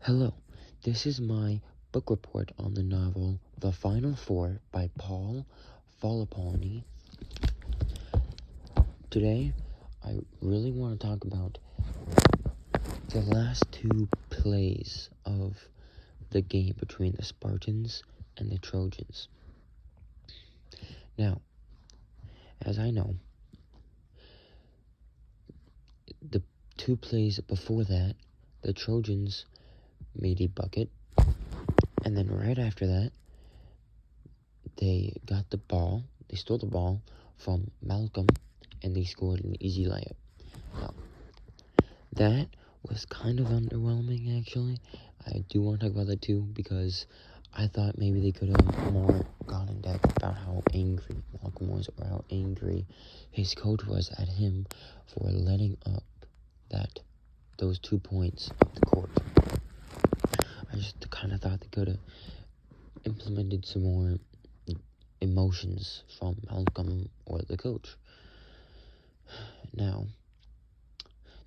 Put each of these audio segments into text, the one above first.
Hello, this is my book report on the novel The Final Four by Paul Volponi. Today, I really want to talk about the last two plays of the game between the Spartans and the Trojans. Now, as I know, the two plays before that, the Trojans made a bucket, and then right after that, they stole the ball from Malcolm, and they scored an easy layup. Now, that was kind of underwhelming, actually. I do want to talk about that too, because I thought maybe they could have more gone in depth about how angry Malcolm was, or how angry his coach was at him for letting up those 2 points of the court. I just kind of thought they could have implemented some more emotions from Malcolm or the coach. Now,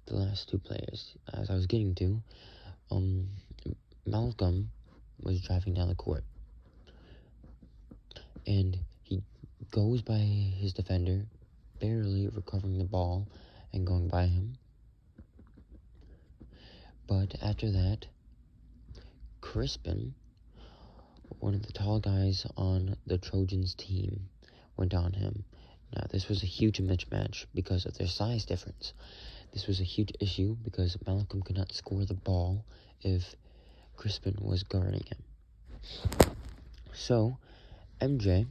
the last two players, as I was getting to, Malcolm was driving down the court, and he goes by his defender, barely recovering the ball and going by him. But after that, Crispin, one of the tall guys on the Trojans team, went on him. Now, this was a huge mismatch because of their size difference. This was a huge issue because Malcolm could not score the ball if Crispin was guarding him. So, MJ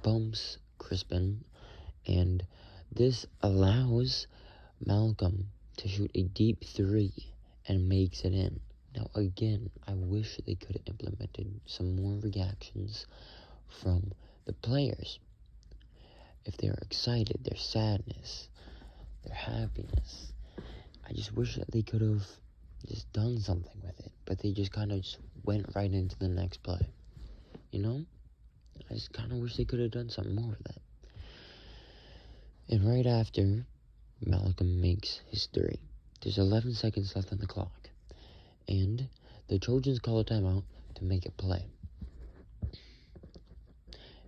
bumps Crispin, and this allows Malcolm to shoot a deep three and makes it in. Now, again, I wish they could have implemented some more reactions from the players. If they're excited, their sadness, their happiness. I just wish that they could have just done something with it, but they just kind of just went right into the next play. You know? I just kind of wish they could have done something more with that. And right after Malcolm makes his three, there's 11 seconds left on the clock, and the Trojans call a timeout to make a play.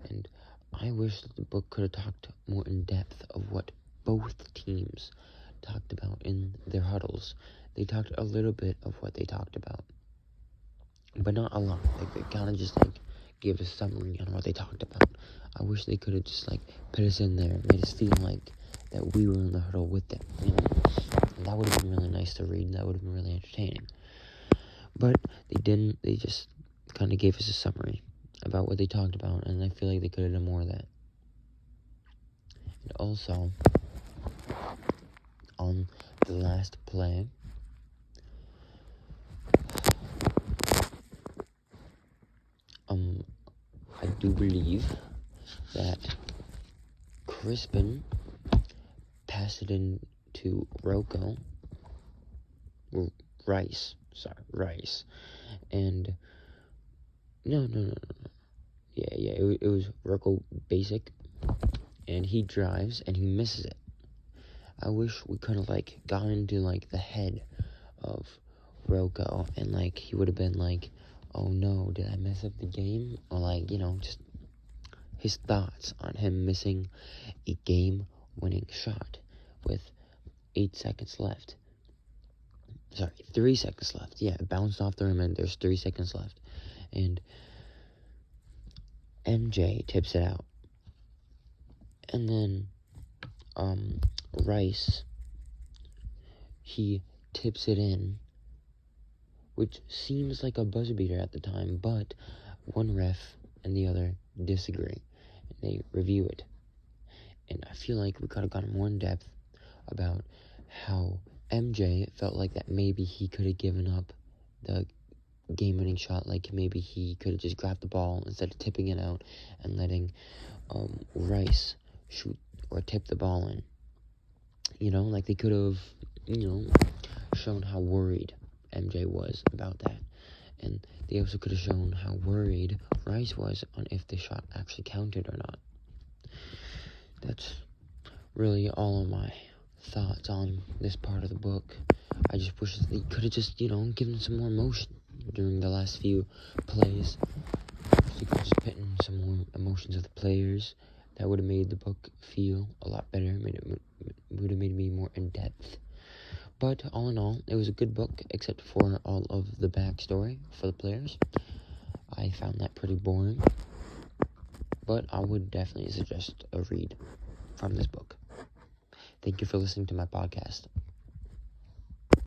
And I wish that the book could have talked more in depth of what both teams talked about in their huddles. They talked a little bit of what they talked about, but not a lot. They kind of just gave a summary on what they talked about. I wish they could have just put us in there, made us feel like that we were in the huddle with them, you know? And that would have been really nice to read. That would have been really entertaining. But they didn't. They just kind of gave us a summary about what they talked about, and I feel like they could have done more of that. And also, on the last play, I do believe that Crispin passed it in to Rice, and no, yeah, it was Rocco Basic, and he drives, and he misses it. I wish we could have, gone into, the head of Rocco, and, he would have been oh no, did I mess up the game? Or, just his thoughts on him missing a game-winning shot with 8 seconds left. Sorry, 3 seconds left. Yeah, it bounced off the rim, and there's 3 seconds left. And MJ tips it out. And then, Rice, he tips it in, which seems like a buzzer beater at the time, but one ref and the other disagree, and they review it. And I feel like we could have gotten more in depth about how MJ felt like that maybe he could have given up the game-winning shot, maybe he could have just grabbed the ball instead of tipping it out and letting Rice shoot or tip the ball in. You know, they could have, shown how worried MJ was about that. And they also could have shown how worried Rice was on if the shot actually counted or not. That's really all of my thoughts on this part of the book. I just wish that they could have just, given some more emotion during the last few plays. If you could just put in some more emotions of the players, that would have made the book feel a lot better. Would have made me more in depth. But all in all, it was a good book, except for all of the backstory for the players. I found that pretty boring. But I would definitely suggest a read from this book. Thank you for listening to my podcast.